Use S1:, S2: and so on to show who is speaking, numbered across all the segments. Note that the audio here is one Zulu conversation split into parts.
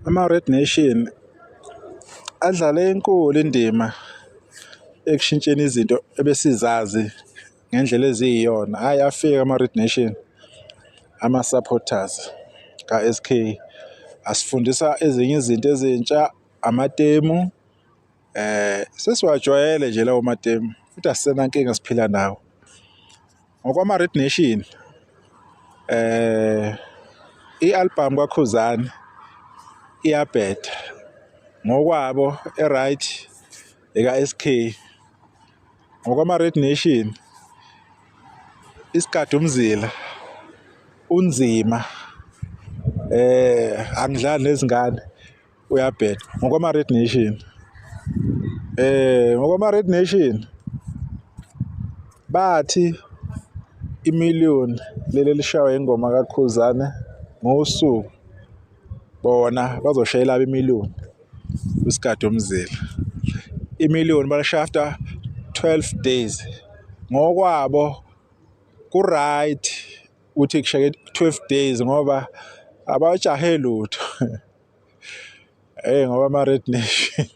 S1: Ama-Red Nation adlale enkulu indima ekushintsheni izinto ebesizazi ngendlela eziyiyona. Hhayi, afika ama-Red Nation, ama-supporters ka-S_K asifundisa ezinye izinto ezintsha, amatemu. Sesiwajwayele nje lawo matemu futhi asisenankinga siphila nawo. Ngokwama-Red Nation, i-album kaKhuzani iyabheda ngokwabo e-right eka-S_K. Ngokwama-Red Nation, isigadi umzila unzima, angidlali nezingane uyabheda ngokwama-Red Nation. Ngokwama-Red Nation bathi imiliyoni leli elishawa ingoma kaKhuzani ngosuku bona bazoshayela imiliyoni kwisigadi umzila. Imiliyoni balishaya after 12 days. Ngokwabo ku-right ukuthi kushayeke 12 days ngoba abajahe lutho. Ngoba ama-Red Nation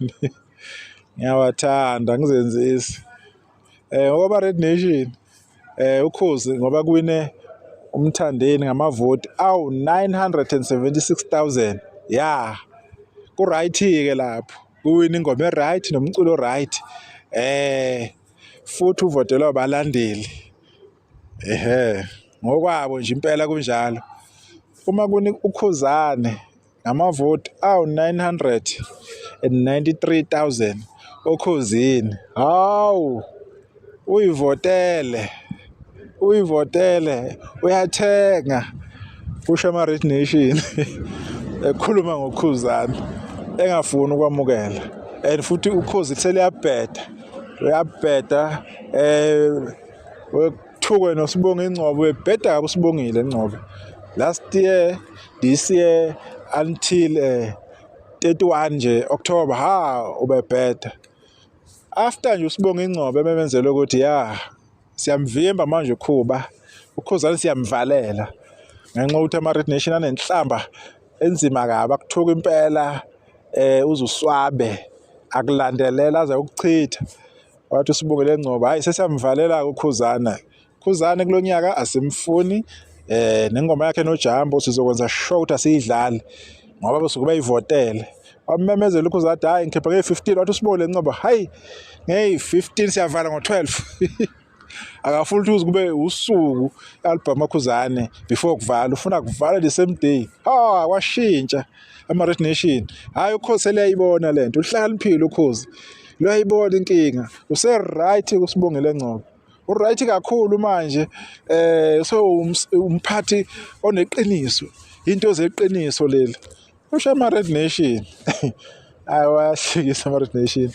S1: ngiyawathanda angizenzisi. Ngoba Red Nation ukhozi ngoba kuwine umthandeni ngamavoti awu-976,000. Ya ku-right-ke lapho kuwina ingoma e-right nomculo right, futhi uvotelwa abalandeli. Ngokwabo nje impela kunjalo. Uma uKhuzani ngamavoti awu-993,000 okhozini, hawu uyivotele uyathenga. Kusho ama-Red Nation ekhuluma ngoKhuzani engafuni ukwamukela, and futhi ukhozi uyabheda wekuthukwe noSibonga Ingcobo, webheda kabi uSibongile Ngcobo last year, this year until 31 nje October, ubebheda. After nje uSibonga Ingcobo ememenzela ukuthi siyamvimba manje uKhuzani siyamvalela ngenxa yokuthi ama-Red Nation anenhlamba enzima kabi, akuthuka impela, uzuswabe akulandelela aze ukuchitha. Wathi uSibongile Ngcobo, hhayi sesiyamvalela uKhuzani. Khuzani kulo nyaka asimfuni, nengoma yakhe noJambo sizokwenza sure ukuthi asiyidlali ngoba basuke bayivotele. Wamemezela uKhuzani, hhayi ngikhipha ngeyi-15. Wathi uSibongile Ngcobo, hhayi ngeyi-15 siyavala ngo-12. Akafuni ukuthi kube usuku i-album kaKhuzani before kuvala, ufuna kuvala the same day. Washintsha ama-Red Nation. Hhayi ukhozi seliyayibona le nto, uhlakaniphile ukhozi, luyayibona inkinga. Use-right kuSibongile Ngcobo, u-right kakhulu manje. Umphathi oneqiniso, into zeqiniso leli. Usho ama-Red Nation hhayi wayahlekisa ama-Red Nation,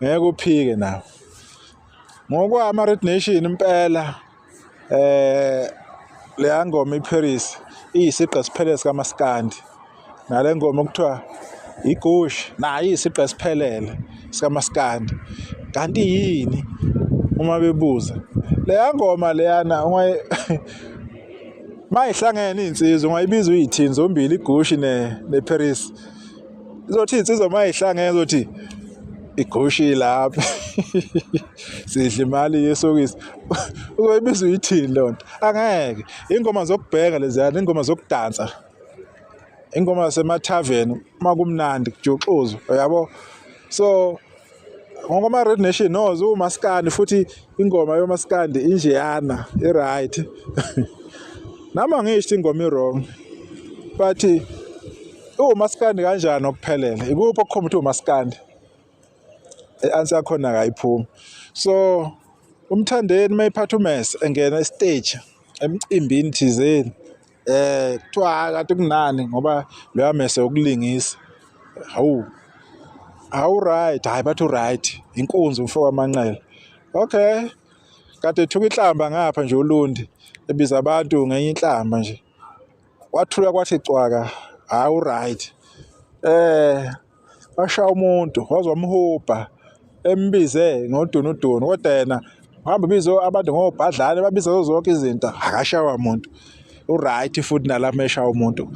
S1: ngeke uphike nawo. Ngokwama-Red Nation impela, leya ngoma iParis iyisigqa esiphelele sikaMaskandi, nale ngoma okuthiwa iGush nayo iyisigqa esiphelele sikaMaskandi. Kanti yini uma bebuza leya ngoma leyana mayihlangene iy'nsizwa ungayibiza uyithini zombili, iGush neParis? Izothi iy'nsizwa mayihlangene zothi iGush ilapha sidla imali yesokisi. Uzoyibiza uyithini leyo nto? Angeke. Ingoma zokubheka leziyana, ingoma zokudansa, ingoma zasemathaveni uma kumnandi kujuxuzwa, yabo. So ngokwama-Red Nation uMaskandi, futhi ingoma yoMaskandi injeyana i-right. Nami angisho ingoma i-wrong, but uMaskandi kanjani okuphelele? Ikuphi okukhomba ukuthi uMaskandi? I-answer yakhona akayiphumi. So umthandeni mayiphatha umese engena estage emcimbini thizeni, kuthiwa kade kunani ngoba loya mese ukulingisa, right, hhayi bathi u-right, inkunzi umfo kaManqele. Okay, kade ethuka inhlamba ngapha nje uLundi ebiza abantu ngenye inhlamba nje, wathula kwathi cwaka, u-right. Washaya umuntu waze wamhubha, embize ngodunudunu, kodwa yena hamba bizo abantu ngobhadlane, babiza zonke izinto, akashawa muntu. uright futhi nalapho mesha umuntu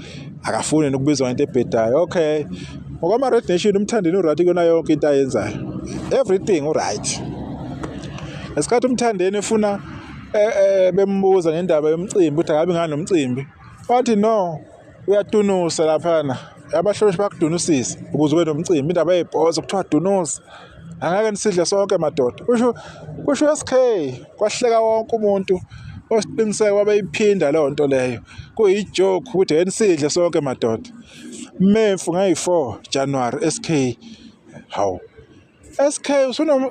S1: akafuni nokubizwa into ebhedayo. Okay, ngokwama Red Nation uMthandeni uright kuyona yonke into ayenzayo, everything uright. Esikhathi uMthandeni efuna bembuza ngendaba yomcimbi ukuthi akabe ngani nomcimbi, wathi no, uyatunusa laphana, abahlonishwa bakudunusisa ukuze ube nomcimbi. Indaba yezibhozo kuthiwa dunusa, angeke nisidle sonke madoda. Kusho SK kwahleka wonke umuntu osiqiniseka wabeyiphinda leyo nto leyo, kuyijoke ukuthi enisidle sonke madoda. Memfu ngayi-4 January SK, hawu SK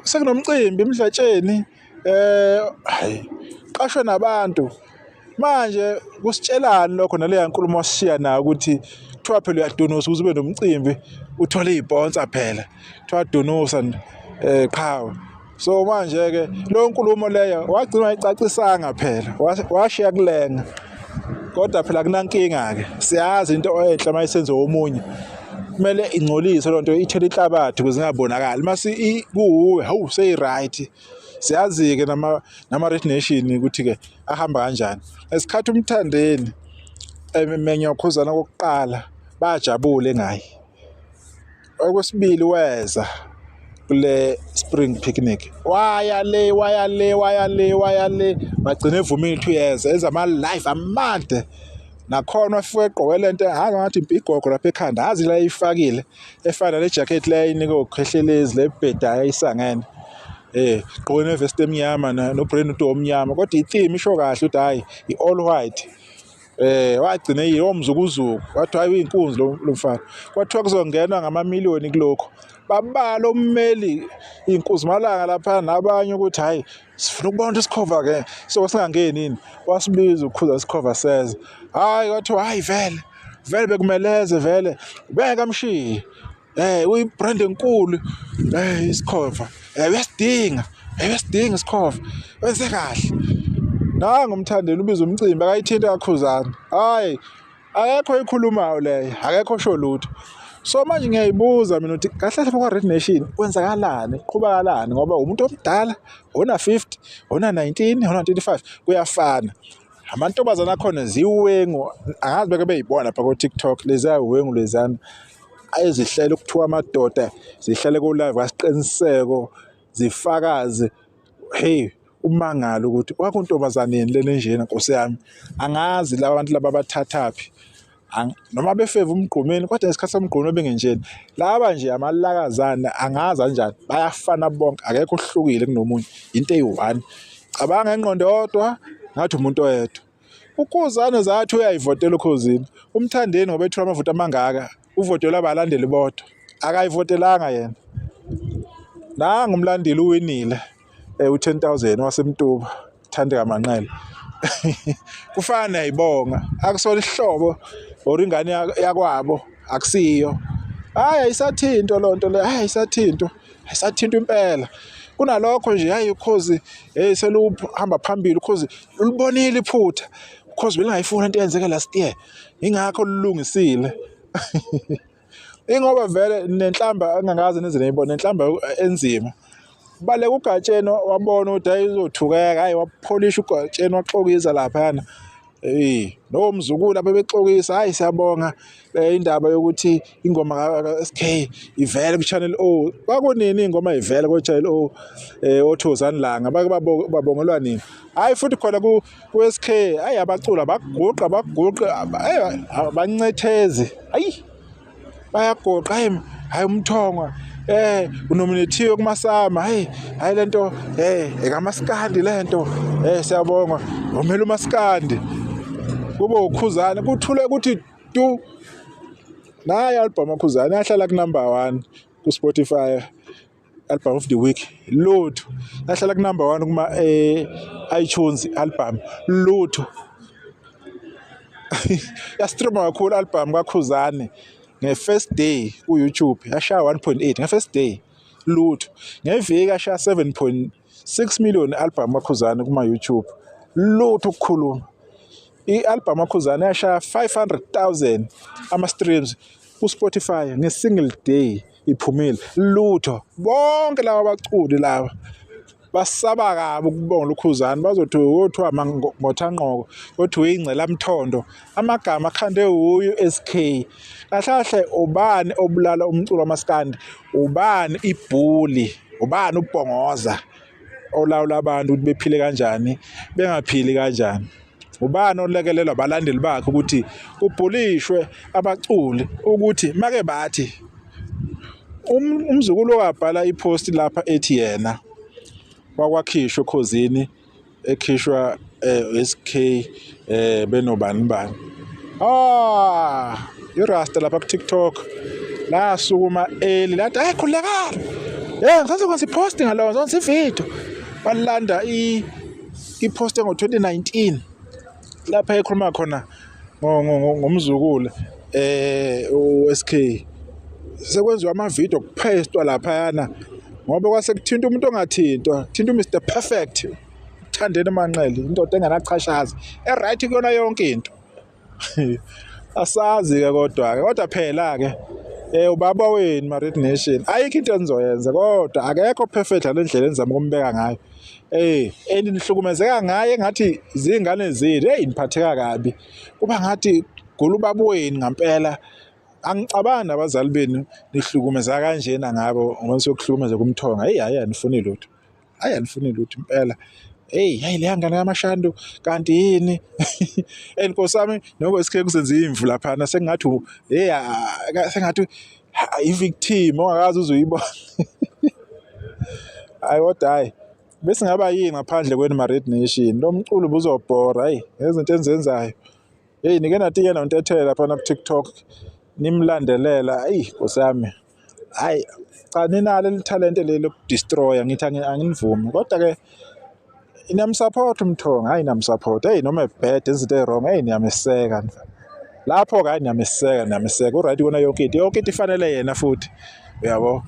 S1: sekunomcimbi emhlatsheni, hayi qashwe nabantu manje. Kusitshelani lokho naleya nkulumo wasishiya nayo ukuthi kuthiwa phela uyadunusa ukuze ube nomcimbi uthole ibhonsa phela, kuthiwa dunusa qhawe. So manje ke lo nkulumo leyo wagcina ayicacisanga phela, washiya kulenga. Kodwa phela kunankinga ke, siyazi into enhle mayisenze omunye kumele ingcolise lo nto, ithele inhlabathi ukuze ingabonakali. Mase kuwe hawu sey-right, siyazi ke nama Red Nation ukuthi ke ahamba kanjani. Esikhathi uMthandeni emenyokhuzana kokuqala bajabule ngaye, okwesibili weza kule spring picnic waya le bagcina evumile ukuthi uyeza enza ama-live amade. Nakhona wafika egqoke lento ngathi impigogo lapha ekhanda, azi la ayifakile efana nejacket le ayinike ukhehlelezi lebhedayo ayisangene, gqoke nevest emnyama nobrand omnyama, kodwa itheme isho kahle ukuthi hayi i-all white. Wagcina yomzukuzuku, wathi hayi uyinkunzi lo mfana, kwathiwa kuzongenwa ngama-million kulokho. Babala ummeli inkunzi malanga lapha nabanye ukuthi hayi sifuna ukubona isikhova ke so singangeni yini, wasibiza ukukhuza isikhova seza. Hayi kwathiwa hayi vele bekumeleze vele beka mshiye, uyibrand enkulu, isikhova uyasidinga isikhova, wenze kahle. Nanga uMthandeni ubiza umcimbi akayithinta kakhuzana, hayi akekho ikhulumayo leyo, akekho sho lutho. So manje ngiyayibuza mina ukuthi kahle lapha kwa Red Nation kwenzakalani, kuqhubakalani, ngoba umuntu omdala ona 50 ona 19 ona 25 kuyafana. Amantombazana akhona ziwengu, angazi beke beyibona lapha ku TikTok lezi awengu lezana ayezihlela ukuthiwa amadoda zihlele ku live asiqiniseko zifakaze. Hey, umangalo ukuthi kwakuntombazaneni lena njena Nkosi yami, angazi laba bantu laba bathathaphi noma befeva umgqumeni, kodwa isikhathi somgqumeni bengenjeni laba nje amalakazana angazi kanjani bayafana bonke, akekho ohlukile kunomunye, into eyi-1. Cabanga ngqondo yodwa ngathi umuntu oyedwa. Ukhuzana zathi uyayivotela ukhuzini, uMthandeni ngoba ethola amavoti amangaka uvotela abalandeli bodwa, akayivotelanga yena. Nanga umlandeli uwinile u10,000 wasemtuba Thandeka Manqele. Kufana nayibonga, akusona ihlobo or ingane yakwabo, akusiyo. Hayi ayisathinto lonto le, hayi ayisathinto impela. Kunalokho nje hayi ukhozi seluhamba phambili, ukhozi ulibonile iphutha, ukhozi belingayifuna into eyenzeke last year, ingakho lulungisile. Ingoba vele nenhlamba angangazi neze nayibona nenhlamba enzima. Baleka uGatsheni wabona ukuthi ayizothukeka, hayi wapholisha uGatsheni waxokisa laphana. No mzukulu lapha bexokisa, hayi siyabonga indaba yokuthi ingoma ka-SK ivele ku Channel O. Kwakunini ingoma ivele ku Channel O othozani langa babongelwa nini? Hayi futhi khona ku SK hayi abacula baguqa abancethezi, hayi bayagoqa, hayi umthongwa unominathiwe kuMasama, hayi lento ekamaskandi lento, siyabonga ngomela uMaskandi. Kube ukhuzana kuthule ukuthi tu naye album ukhuzana yahlala ku number 1 ku Spotify album of the week, lutho yahlala ku number 1 kuma iTunes album, lutho. Yastreama kakhulu album kaKhuzani nge-first day ku YouTube, yashaya 1.8 nge-first day, lutho. Ngeviki yashaya 7.6 million album kaKhuzani kuma YouTube, lutho ukukhuluma. I-album kaKhuzani yashaya 500,000 ama-streams ku Spotify nge-single day iphumile, lutho. Bonke laba baculi laba basaba kabi ukubonga uLukhuzana, bazothi wothiwa ngothanqoko, othi uyingcelamthondo, amagama akhandwe uSK. Kahle ubani obulala umculo wamaskandi, ubani ibhuli, ubani ubhongoza olawula abantu ukuthi bephile kanjani bengaphili kanjani, ubani olekelelwa abalandeli bakhe ukuthi kubhulishwe abaculi ukuthi make bathi umzukulu wabhala ipost lapha ethi yena wakwakhishwa ekhosini ekhishwa SK benobani bani. Irasta lapha ku TikTok lasukuma lathi hayi khulekani, ngizanze kwenza ipost ngalo, ngizanze ivideo, balanda ipost ngo-2019 lapha ekhuluma khona ngomzukulu uSK. Sekwenziwa amavidiyo kuphestwa laphayana ngoba kwase kuthinta umuntu ongathintwa, thinta uMr Perfect, Thandeni Manqele, indoda enganachashazi right kuyona yonke into. Asazi-ke kodwa phela-ke ubaba wenu ma-Red Nation ayikho into enizoyenza, kodwa akekho perfect ngale ndlela enizama ukumbeka ngayo. Nihlukumezeka ngaye ngathi zingane zenu, niphatheka kabi, kuba ngathi gula ubaba wenu ngampela. Angicabangi nabazali benu nihlukumeza kanjena ngabo ngoba sokuhlukumeza kumthonga. Hayi anifuni lutho, anifuni lutho impela. Hayi leya ngane kaMashando kanti yini? Nkosi yami noko SK kusenza imvu laphana, sengathi sengathi i-victim ongakazi uzuyibona. Kodwa bese ngaba yini ngaphandle kwenu ma-Red Nation, lo mculo ubuzobhora. Ngezinto enizenzayo nike nathi-ke nontethela laphana ku TikTok nimlandelela. Nkosi yami, cha ninalo lithalente leli lokudestroya, ngithi anginivumi, kodwa-ke niyamsupport umthonga, niyamsupport. Noma ebhede izinto ezi-wrong, niyameseka lapho-ke, niyameseka uright kona yonke into ifanele yena futhi, uyabo.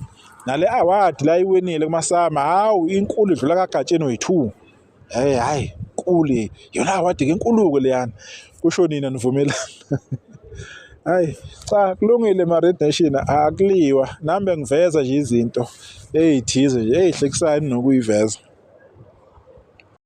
S1: Nale award la iwinile kumasama, hawu inkulu idlula kaGatsheni way-2. Hayi nkulu yona award-ke enkulu-ke leyana, kusho nina nivumelana. Cha kulungile ma-Red Nation, akuliwa nami ngiveza nje izinto ey'thize nje ey'hlekisayo nokuyiveza.